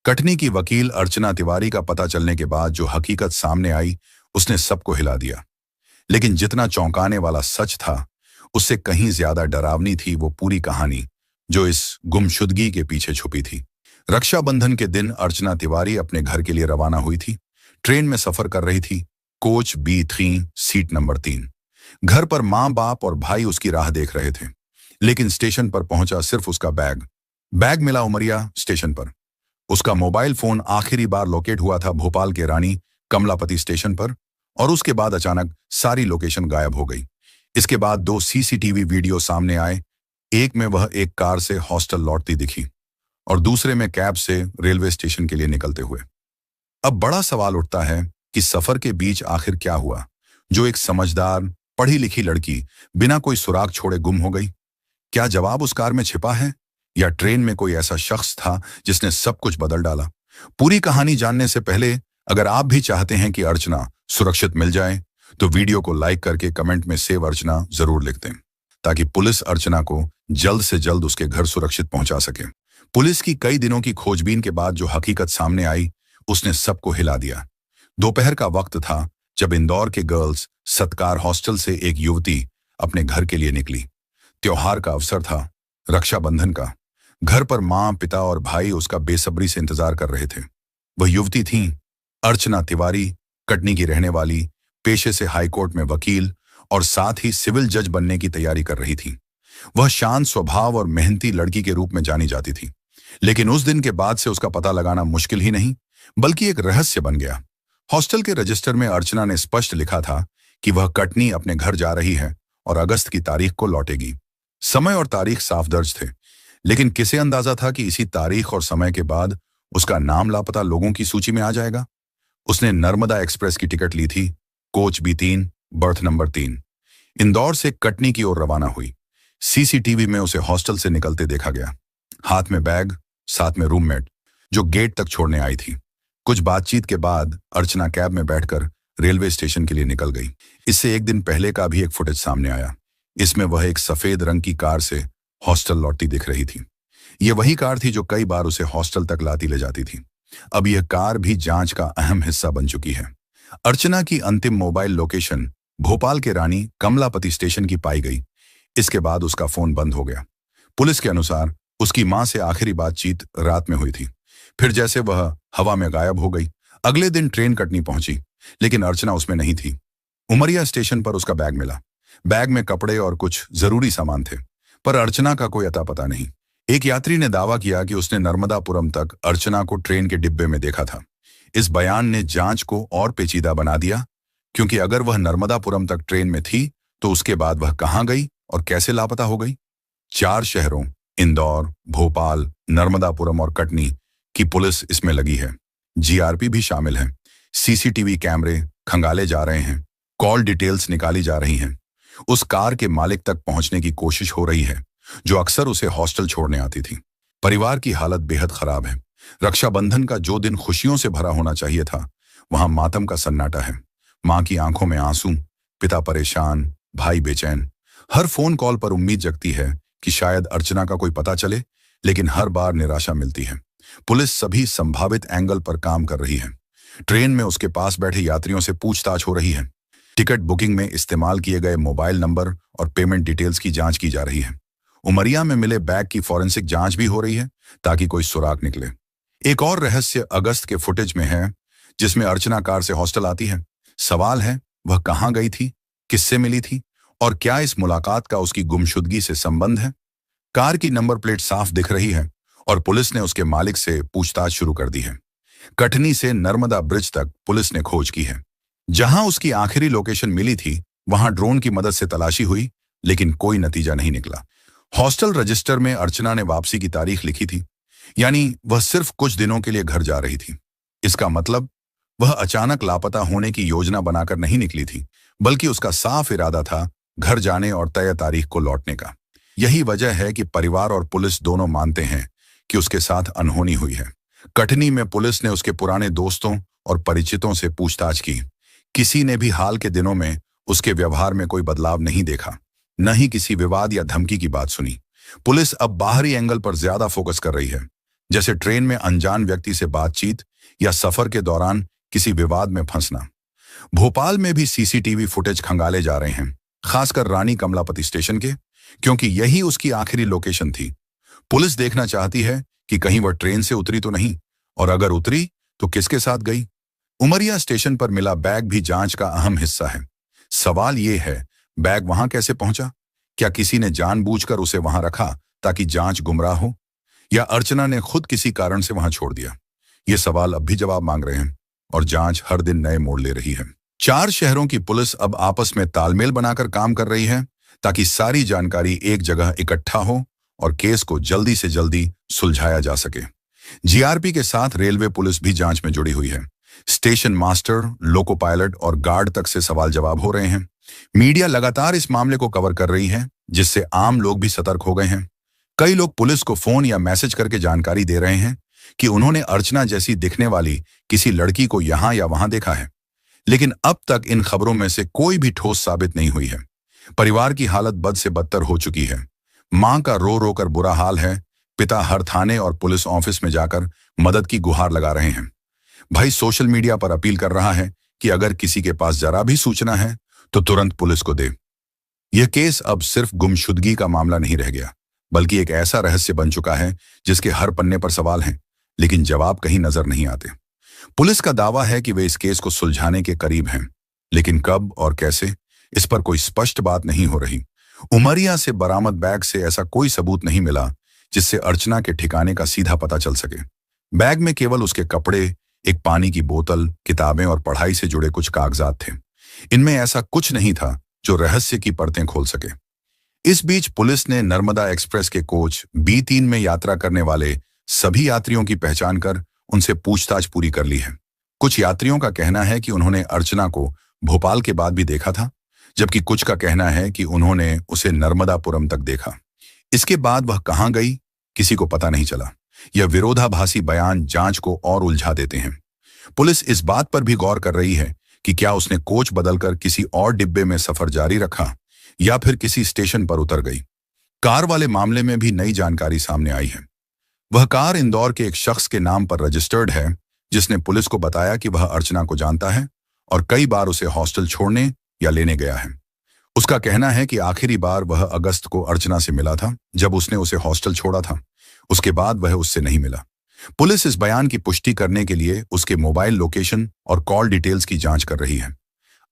कटनी की वकील अर्चना तिवारी का पता चलने के बाद जो हकीकत सामने आई उसने सबको हिला दिया। लेकिन जितना चौंकाने वाला सच था, उससे कहीं ज्यादा डरावनी थी वो पूरी कहानी जो इस गुमशुदगी के पीछे छुपी थी। रक्षाबंधन के दिन अर्चना तिवारी अपने घर के लिए रवाना हुई थी। ट्रेन में सफर कर रही थी, कोच B3 सीट नंबर 3। घर पर माँ बाप और भाई उसकी राह देख रहे थे, लेकिन स्टेशन पर पहुंचा सिर्फ उसका बैग। बैग मिला उमरिया स्टेशन पर। उसका मोबाइल फोन आखिरी बार लोकेट हुआ था भोपाल के रानी कमलापति स्टेशन पर, और उसके बाद अचानक सारी लोकेशन गायब हो गई। इसके बाद 2 CCTV वीडियो सामने आए। एक में वह एक कार से हॉस्टल लौटती दिखी और दूसरे में कैब से रेलवे स्टेशन के लिए निकलते हुए। अब बड़ा सवाल उठता है कि सफर के बीच आखिर क्या हुआ जो एक समझदार पढ़ी लिखी लड़की बिना कोई सुराग छोड़े गुम हो गई। क्या जवाब उस कार में छिपा है, या ट्रेन में कोई ऐसा शख्स था जिसने सब कुछ बदल डाला? पूरी कहानी जानने से पहले अगर आप भी चाहते हैं कि अर्चना सुरक्षित मिल जाए, तो वीडियो को लाइक करके कमेंट में सेव अर्चना जरूर लिख दें, ताकि पुलिस अर्चना को जल्द से जल्द उसके घर सुरक्षित पहुंचा सके। पुलिस की कई दिनों की खोजबीन के बाद जो हकीकत सामने आई उसने सबको हिला दिया। दोपहर का वक्त था जब इंदौर के गर्ल्स सत्कार हॉस्टल से एक युवती अपने घर के लिए निकली। त्योहार का अवसर था, रक्षाबंधन का। घर पर माँ, पिता और भाई उसका बेसब्री से इंतजार कर रहे थे। वह युवती थी अर्चना तिवारी, कटनी की रहने वाली, पेशे से हाईकोर्ट में वकील और साथ ही सिविल जज बनने की तैयारी कर रही थी। वह शांत स्वभाव और मेहनती लड़की के रूप में जानी जाती थी, लेकिन उस दिन के बाद से उसका पता लगाना मुश्किल ही नहीं बल्कि एक रहस्य बन गया। हॉस्टल के रजिस्टर में अर्चना ने स्पष्ट लिखा था कि वह कटनी अपने घर जा रही है और अगस्त की तारीख को लौटेगी। समय और तारीख साफ दर्ज थे, लेकिन किसे अंदाजा था कि इसी तारीख और समय के बाद उसका नाम लापता लोगों की सूची में आ जाएगा। उसने नर्मदा एक्सप्रेस की टिकट ली थी, coach B3 birth number 3। Indore से कटनी की ओर रवाना हुई। CCTV में उसे हॉस्टल से निकलते देखा गया, हाथ में बैग, साथ में रूममेट जो गेट तक छोड़ने आई थी। कुछ बातचीत के बाद अर्चना कैब में बैठकर रेलवे स्टेशन के लिए निकल गई। इससे एक दिन पहले का भी एक फुटेज सामने आया। इसमें वह एक सफेद रंग की कार से हॉस्टल लौटती दिख रही थी। यह वही कार थी जो कई बार उसे हॉस्टल तक लाती ले जाती थी। अब यह कार भी जांच का अहम हिस्सा बन चुकी है। अर्चना की अंतिम मोबाइल लोकेशन भोपाल के रानी कमलापति स्टेशन की पाई गई। इसके बाद उसका फोन बंद हो गया। पुलिस के अनुसार उसकी मां से आखिरी बातचीत रात में हुई थी, फिर जैसे वह हवा में गायब हो गई। अगले दिन ट्रेन कटनी पहुंची, लेकिन अर्चना उसमें नहीं थी। उमरिया स्टेशन पर उसका बैग मिला। बैग में कपड़े और कुछ जरूरी सामान थे, पर अर्चना का कोई अता पता नहीं। एक यात्री ने दावा किया कि उसने नर्मदापुरम तक अर्चना को ट्रेन के डिब्बे में देखा था। इस बयान ने जांच को और पेचीदा बना दिया, क्योंकि अगर वह नर्मदापुरम तक ट्रेन में थी तो उसके बाद वह कहां गई और कैसे लापता हो गई। 4 शहरों इंदौर, भोपाल, नर्मदापुरम और कटनी की पुलिस इसमें लगी है। GRP भी शामिल है। CCTV कैमरे खंगाले जा रहे हैं, कॉल डिटेल्स निकाली जा रही हैं। उस कार के मालिक तक पहुंचने की कोशिश हो रही है जो अक्सर उसे हॉस्टल छोड़ने आती थी। परिवार की हालत बेहद खराब है। रक्षाबंधन का जो दिन खुशियों से भरा होना चाहिए था, वहां मातम का सन्नाटा है। मां की आंखों में आंसू, पिता परेशान, भाई बेचैन। हर फोन कॉल पर उम्मीद जगती है कि शायद अर्चना का कोई पता चले, लेकिन हर बार निराशा मिलती है। पुलिस सभी संभावित एंगल पर काम कर रही है। ट्रेन में उसके पास बैठे यात्रियों से पूछताछ हो रही है। टिकट बुकिंग में इस्तेमाल किए गए मोबाइल नंबर और पेमेंट डिटेल्स की जांच की जा रही है। उमरिया में मिले बैग की फॉरेंसिक जांच भी हो रही है, ताकि कोई सुराग निकले। एक और रहस्य अगस्त के फुटेज में है, जिसमें अर्चना कार से हॉस्टल आती है। सवाल है, वह कहां गई थी, किससे मिली थी, और क्या इस मुलाकात का उसकी गुमशुदगी से संबंध है? कार की नंबर प्लेट साफ दिख रही है और पुलिस ने उसके मालिक से पूछताछ शुरू कर दी है। कटनी से नर्मदा ब्रिज तक पुलिस ने खोज की है। जहां उसकी आखिरी लोकेशन मिली थी, वहां ड्रोन की मदद से तलाशी हुई, लेकिन कोई नतीजा नहीं निकला। हॉस्टल रजिस्टर में अर्चना ने वापसी की तारीख लिखी थी, यानी वह सिर्फ कुछ दिनों के लिए घर जा रही थी। इसका मतलब वह अचानक लापता होने की योजना बनाकर नहीं निकली थी, बल्कि उसका साफ इरादा था घर जाने और तय तारीख को लौटने का। यही वजह है कि परिवार और पुलिस दोनों मानते हैं कि उसके साथ अनहोनी हुई है। कटनी में पुलिस ने उसके पुराने दोस्तों और परिचितों से पूछताछ की। किसी ने भी हाल के दिनों में उसके व्यवहार में कोई बदलाव नहीं देखा, न ही किसी विवाद या धमकी की बात सुनी। पुलिस अब बाहरी एंगल पर ज्यादा फोकस कर रही है, जैसे ट्रेन में अनजान व्यक्ति से बातचीत या सफर के दौरान किसी विवाद में फंसना। भोपाल में भी सीसीटीवी फुटेज खंगाले जा रहे हैं, खासकर रानी कमलापति स्टेशन के, क्योंकि यही उसकी आखिरी लोकेशन थी। पुलिस देखना चाहती है कि कहीं वह ट्रेन से उतरी तो नहीं, और अगर उतरी तो किसके साथ गई। उमरिया स्टेशन पर मिला बैग भी जांच का अहम हिस्सा है। सवाल यह है, बैग वहां कैसे पहुंचा? क्या किसी ने जानबूझकर उसे वहां रखा ताकि जांच गुमराह हो, या अर्चना ने खुद किसी कारण से वहां छोड़ दिया? ये सवाल अब भी जवाब मांग रहे हैं और जांच हर दिन नए मोड़ ले रही है। 4 शहरों की पुलिस अब आपस में तालमेल बनाकर काम कर रही है ताकि सारी जानकारी एक जगह इकट्ठा हो और केस को जल्दी से जल्दी सुलझाया जा सके। जीआरपी के साथ रेलवे पुलिस भी जांच में जुड़ी हुई है। स्टेशन मास्टर, लोको पायलट और गार्ड तक से सवाल जवाब हो रहे हैं। मीडिया लगातार इस मामले को कवर कर रही है, जिससे आम लोग भी सतर्क हो गए हैं। कई लोग पुलिस को फोन या मैसेज करके जानकारी दे रहे हैं कि उन्होंने अर्चना जैसी दिखने वाली किसी लड़की को यहां या वहां देखा है, लेकिन अब तक इन खबरों में से कोई भी ठोस साबित नहीं हुई है। परिवार की हालत बद से बदतर हो चुकी है। मां का रो रो कर बुरा हाल है। पिता हर थाने और पुलिस ऑफिस में जाकर मदद की गुहार लगा रहे हैं। भाई सोशल मीडिया पर अपील कर रहा है कि अगर किसी के पास जरा भी सूचना है तो तुरंत पुलिस को दे। यह केस अब सिर्फ गुमशुदगी का मामला नहीं रह गया, बल्कि एक ऐसा रहस्य बन चुका है जिसके हर पन्ने पर सवाल हैं, लेकिन जवाब कहीं नजर नहीं आते। पुलिस का दावा है कि वे इस केस को सुलझाने के करीब हैं, लेकिन कब और कैसे, इस पर कोई स्पष्ट बात नहीं हो रही। उमरिया से बरामद बैग से ऐसा कोई सबूत नहीं मिला जिससे अर्चना के ठिकाने का सीधा पता चल सके। बैग में केवल उसके कपड़े, एक पानी की बोतल, किताबें और पढ़ाई से जुड़े कुछ कागजात थे। इनमें ऐसा कुछ नहीं था जो रहस्य की परतें खोल सके। इस बीच पुलिस ने नर्मदा एक्सप्रेस के कोच B3 में यात्रा करने वाले सभी यात्रियों की पहचान कर उनसे पूछताछ पूरी कर ली है। कुछ यात्रियों का कहना है कि उन्होंने अर्चना को भोपाल के बाद भी देखा था, जबकि कुछ का कहना है कि उन्होंने उसे नर्मदापुरम तक देखा। इसके बाद वह कहां गई, किसी को पता नहीं चला। यह विरोधाभासी बयान जांच को और उलझा देते हैं। पुलिस इस बात पर भी गौर कर रही है कि क्या उसने कोच बदलकर किसी और डिब्बे में सफर जारी रखा या फिर किसी स्टेशन पर उतर गई। कार वाले मामले में भी नई जानकारी सामने आई है। वह कार इंदौर के एक शख्स के नाम पर रजिस्टर्ड है, जिसने पुलिस को बताया कि वह अर्चना को जानता है और कई बार उसे हॉस्टल छोड़ने या लेने गया है। उसका कहना है कि आखिरी बार वह अगस्त को अर्चना से मिला था, जब उसने उसे हॉस्टल छोड़ा था। उसके बाद वह उससे नहीं मिला। पुलिस इस बयान की पुष्टि करने के लिए उसके मोबाइल लोकेशन और कॉल डिटेल्स की जांच कर रही है।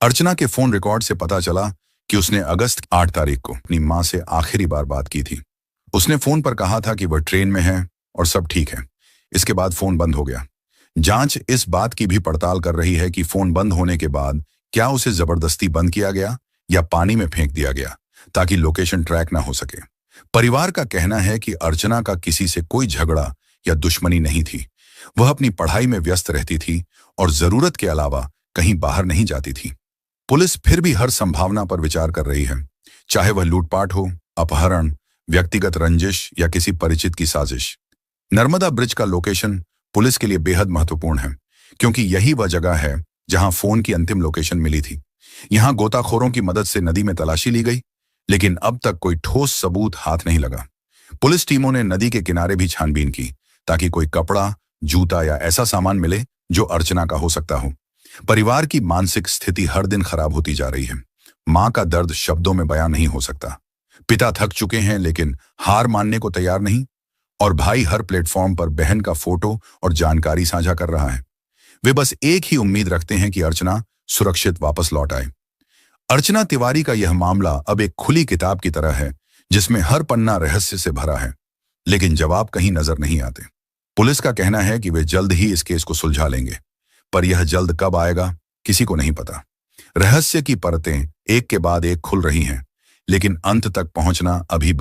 अर्चना के फोन रिकॉर्ड से पता चला कि उसने अगस्त 8 तारीख को अपनी मां से आखिरी बार बात की थी। उसने फोन पर कहा था कि वह ट्रेन में है और सब ठीक है। इसके बाद फोन बंद हो गया। जांच इस बात की भी पड़ताल कर रही है कि फोन बंद होने के बाद क्या उसे जबरदस्ती बंद किया गया या पानी में फेंक दिया गया ताकि लोकेशन ट्रैक ना हो सके। परिवार का कहना है कि अर्चना का किसी से कोई झगड़ा या दुश्मनी नहीं थी। वह अपनी पढ़ाई में व्यस्त रहती थी और जरूरत के अलावा कहीं बाहर नहीं जाती थी। पुलिस फिर भी हर संभावना पर विचार कर रही है, चाहे वह लूटपाट हो, अपहरण, व्यक्तिगत रंजिश या किसी परिचित की साजिश। नर्मदा ब्रिज का लोकेशन पुलिस के लिए बेहद महत्वपूर्ण है, क्योंकि यही वह जगह है जहां फोन की अंतिम लोकेशन मिली थी। यहां गोताखोरों की मदद से नदी में तलाशी ली गई, लेकिन अब तक कोई ठोस सबूत हाथ नहीं लगा। पुलिस टीमों ने नदी के किनारे भी छानबीन की ताकि कोई कपड़ा, जूता या ऐसा सामान मिले जो अर्चना का हो सकता हो। परिवार की मानसिक स्थिति हर दिन खराब होती जा रही है। मां का दर्द शब्दों में बयां नहीं हो सकता। पिता थक चुके हैं लेकिन हार मानने को तैयार नहीं, और भाई हर प्लेटफॉर्म पर बहन का फोटो और जानकारी साझा कर रहा है। वे बस एक ही उम्मीद रखते हैं कि अर्चना सुरक्षित वापस लौट आए। अर्चना तिवारी का यह मामला अब एक खुली किताब की तरह है, जिसमें हर पन्ना रहस्य से भरा है, लेकिन जवाब कहीं नजर नहीं आते। पुलिस का कहना है कि वे जल्द ही इस केस को सुलझा लेंगे, पर यह जल्द कब आएगा किसी को नहीं पता। रहस्य की परतें एक के बाद एक खुल रही हैं, लेकिन अंत तक पहुंचना अभी